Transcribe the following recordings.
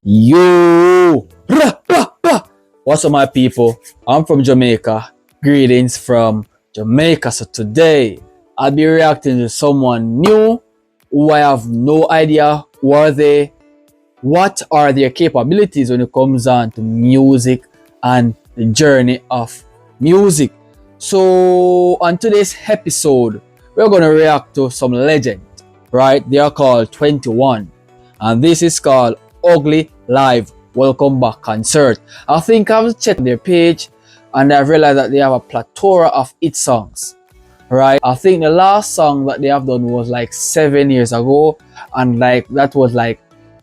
Yo! What's up, my people? I'm from Jamaica. Greetings from Jamaica. So today, I'll be reacting to someone new who I have no idea who are they, what are their capabilities when it comes on to music and the journey of music. So on today's episode, we're going to react to some legend, right? They are called 21, and this is called Ugly Live Welcome Back Concert. I think I've checked their page and I've realized that they have a plethora of hit songs, right? I think the last song that they have done was like 7 years ago, and like that was like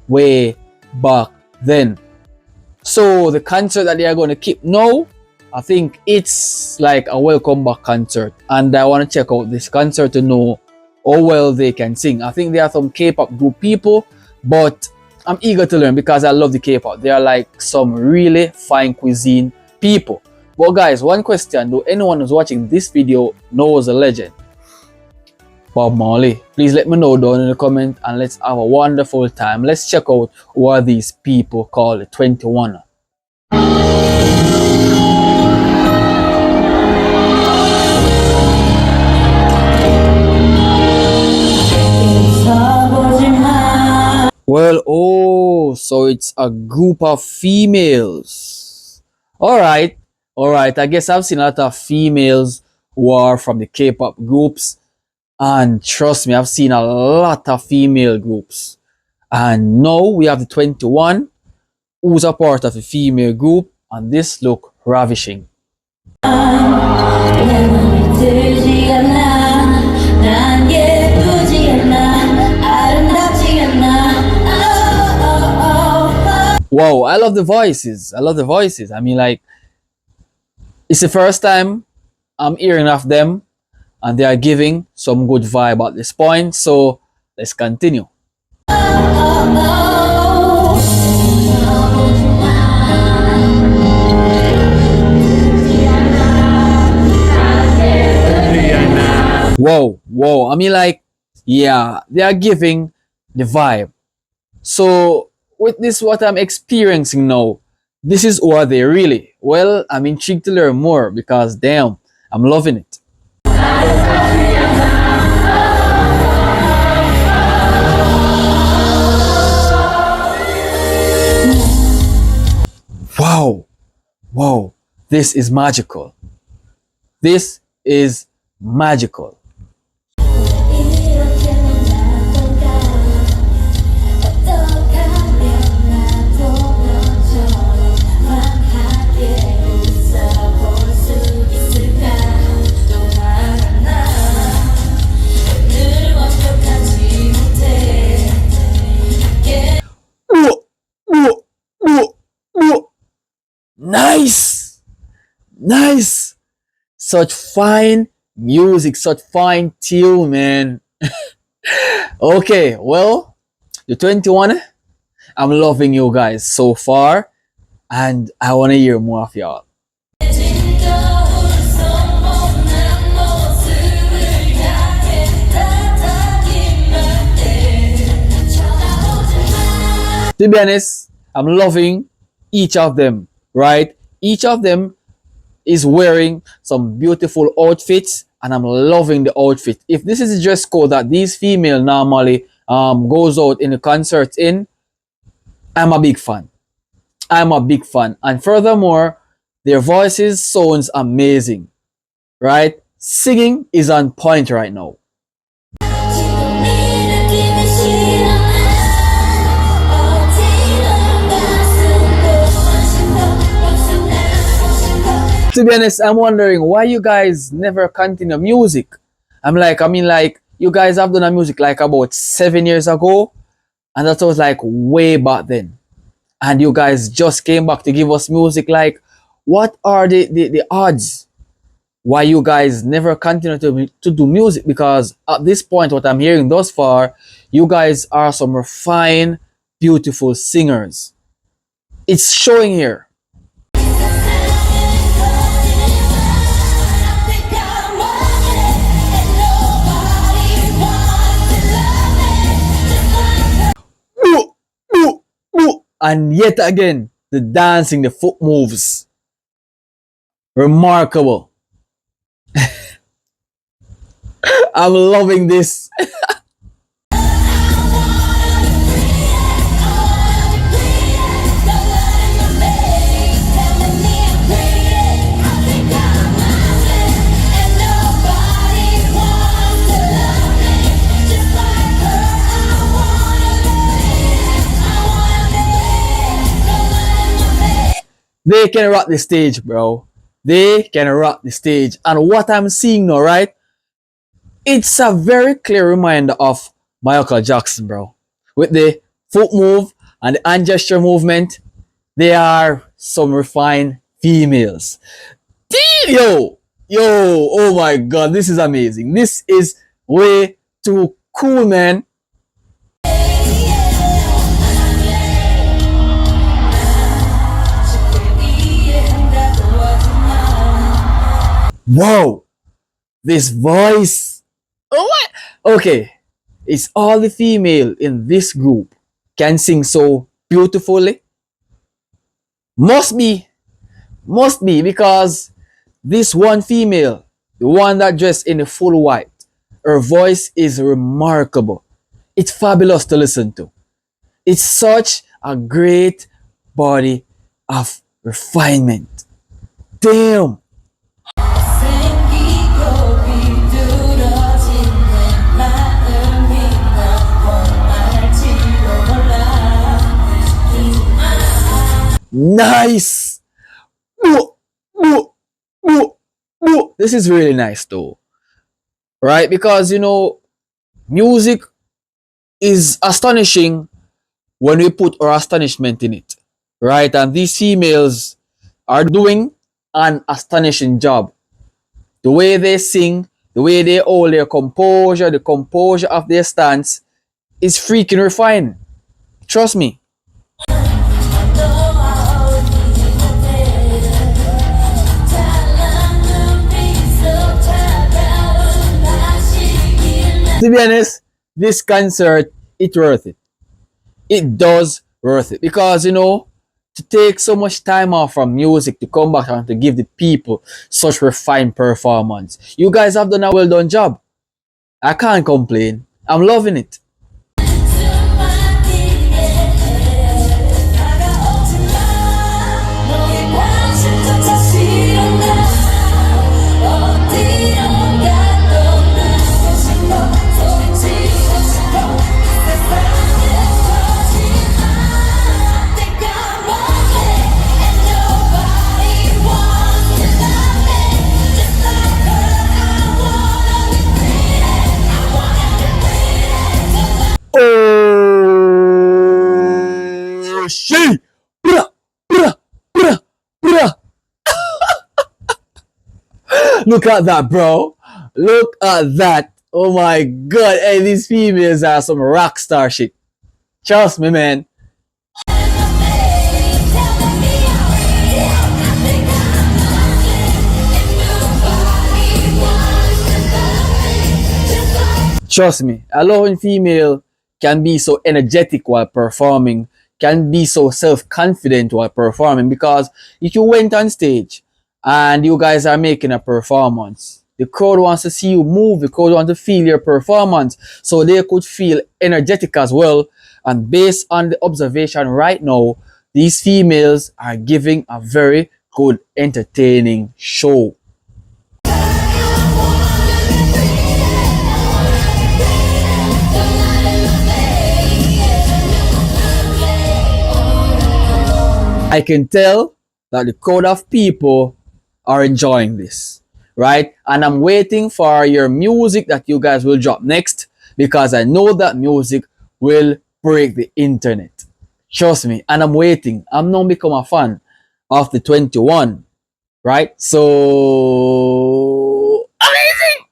way back then. So the concert that they are going to keep now, I think it's like a welcome back concert, and I want to check out this concert to know how well they can sing. I think they are some K-pop group people, but I'm eager to learn because I love the K-pop. They are like some really fine cuisine people. But guys, one question: do anyone who's watching this video knows a legend? Bob Marley? Please let me know down in the comment and let's have a wonderful time. Let's check out who are these people called 21. Well, oh, so it's a group of females. Alright, I guess I've seen a lot of females who are from the K-pop groups. And trust me, I've seen a lot of female groups. And now we have the 21, who's a part of a female group, and this look ravishing. Wow, I love the voices. I mean, like, it's the first time I'm hearing of them, and they are giving some good vibe at this point. So let's continue. Whoa. I mean, like, yeah, they are giving the vibe. So with this, what I'm experiencing now, this is who are they really? Well, I'm intrigued to learn more because damn, I'm loving it. Wow, this is magical. This is magical. Nice. Such fine music, such fine tune, man. Okay, well, the 21, I'm loving you guys so far, and I want to hear more of y'all. To be honest, I'm loving each of them, right? Each of them is wearing some beautiful outfits, and I'm loving the outfit. If this is the dress code that these female normally goes out in the concerts in, I'm a big fan. And furthermore, their voices sounds amazing, right? Singing is on point right now. To be honest, I'm wondering why you guys never continue music. I mean, like, you guys have done a music like about 7 years ago, and that was like way back then. And you guys just came back to give us music. Like, what are the odds why you guys never continue to do music? Because at this point, what I'm hearing thus far, you guys are some refined, beautiful singers. It's showing here. And yet again, the dancing, the foot moves, remarkable. I'm loving this. They can rock the stage, bro. They can rock the stage. And what I'm seeing now, right? It's a very clear reminder of Michael Jackson, bro. With the foot move and the hand gesture movement, they are some refined females. Yo, oh my god, this is amazing. This is way too cool, man. Wow, this voice. Oh my. Okay, it's all the female in this group can sing so beautifully. Must be, because this one female, the one that dressed in the full white, her voice is remarkable. It's fabulous to listen to. It's such a great body of refinement. Damn. Nice. This is really nice though. Right? Because music is astonishing when we put our astonishment in it. Right? And these females are doing an astonishing job. The way they sing, the way they hold their composure, the composure of their stance is freaking refined. Trust me. To be honest, this concert, it's worth it. It does worth it. Because, to take so much time off from music to come back and to give the people such refined performance. You guys have done a well done job. I can't complain. I'm loving it. Oh, she. Look at that, bro. Look at that. Oh my god. Hey, these females are some rock star shit. Trust me, man. Trust me, a loving female can be so energetic while performing, can be so self-confident while performing, because if you went on stage and you guys are making a performance, the crowd wants to see you move, the crowd wants to feel your performance, so they could feel energetic as well. And based on the observation right now, these females are giving a very good, entertaining show. I can tell that the crowd of people are enjoying this, right? And I'm waiting for your music that you guys will drop next, because I know that music will break the internet. Trust me. And I'm waiting. I'm now become a fan of the 21, right? So amazing!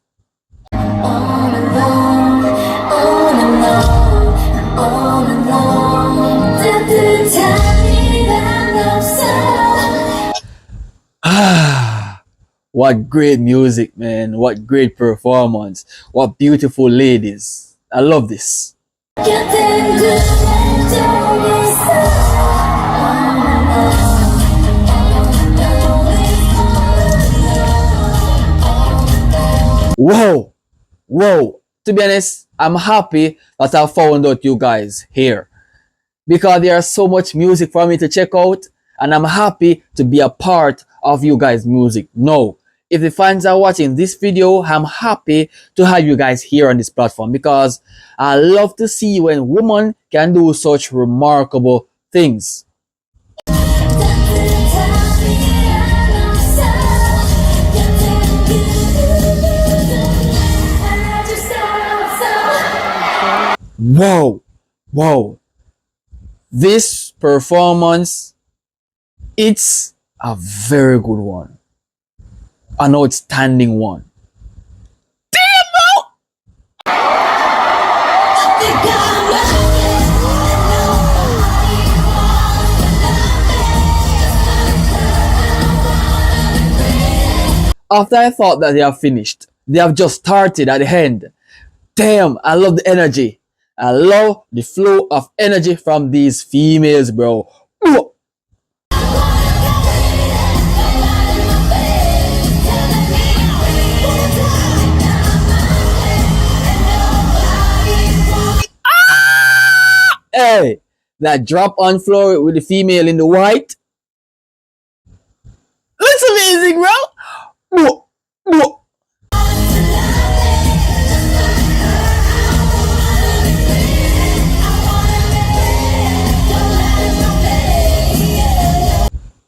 What great music, man. What great performance. What beautiful ladies. I love this. Whoa, whoa. To be honest, I'm happy that I found out you guys here because there's so much music for me to check out, and I'm happy to be a part of you guys' music. No, if the fans are watching this video, I'm happy to have you guys here on this platform because I love to see when women can do such remarkable things. Whoa, whoa. This performance, it's a very good one. An outstanding one. After I thought that they have finished, they have just started at the end. Damn, I love the energy. I love the flow of energy from these females, bro. Hey, that drop on floor with the female in the white. Looks amazing, bro.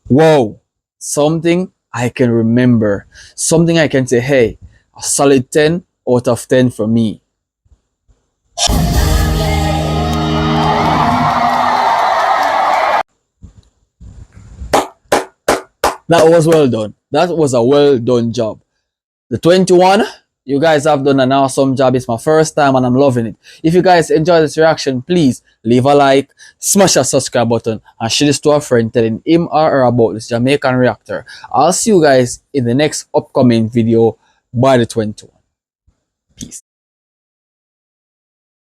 Whoa, something I can remember, something I can say, hey, a solid 10 out of 10 for me. That was well done. That was a well done job. The 21, you guys have done an awesome job. It's my first time and I'm loving it. If you guys enjoy this reaction, please leave a like, smash that subscribe button, and share this to a friend telling him or her about this Jamaican reactor. I'll see you guys in the next upcoming video by the 21. Peace.